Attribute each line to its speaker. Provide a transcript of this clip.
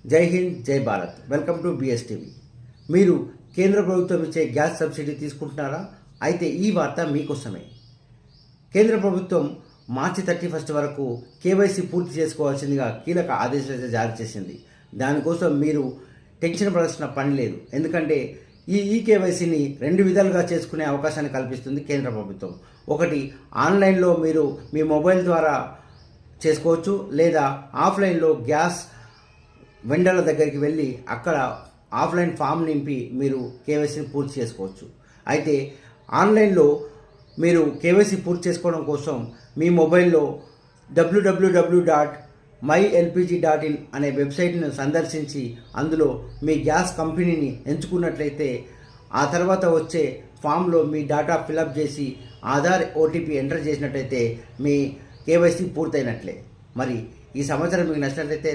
Speaker 1: జై హింద్, జై Bharat. Welcome to బిఎస్టీవీ. మీరు కేంద్ర ప్రభుత్వం ఇచ్చే గ్యాస్ సబ్సిడీ తీసుకుంటున్నారా? అయితే ఈ వార్త మీకోసమే. కేంద్ర ప్రభుత్వం మార్చి 31 వరకు కేవైసీ పూర్తి చేసుకోవాల్సిందిగా కీలక ఆదేశాలు జారీ చేసింది. దానికోసం మీరు టెన్షన్ పడాల్సిన పని లేదు. ఎందుకంటే ఈ కేవైసీని 2 విధాలుగా చేసుకునే అవకాశాన్ని కల్పిస్తుంది కేంద్ర ప్రభుత్వం. ఒకటి, ఆన్లైన్లో మీరు మీ మొబైల్ ద్వారా చేసుకోవచ్చు, లేదా ఆఫ్లైన్లో గ్యాస్ వెండర్ల దగ్గరికి వెళ్ళి అక్కడ ఆఫ్లైన్ ఫామ్ నింపి మీరు కేవైసీని పూర్తి చేసుకోవచ్చు. అయితే ఆన్లైన్లో మీరు కేవైసీ పూర్తి చేసుకోవడం కోసం మీ మొబైల్లో www.mylpg.in అనే వెబ్సైట్ను సందర్శించి అందులో మీ గ్యాస్ కంపెనీని ఎంచుకున్నట్లయితే ఆ తర్వాత వచ్చే ఫామ్లో మీ డేటా ఫిలప్ చేసి ఆధార్ ఓటీపీ ఎంటర్ చేసినట్లయితే మీ కేవైసీ పూర్తయినట్లే. మరి ఈ సమాచారం మీకు నచ్చినట్లయితే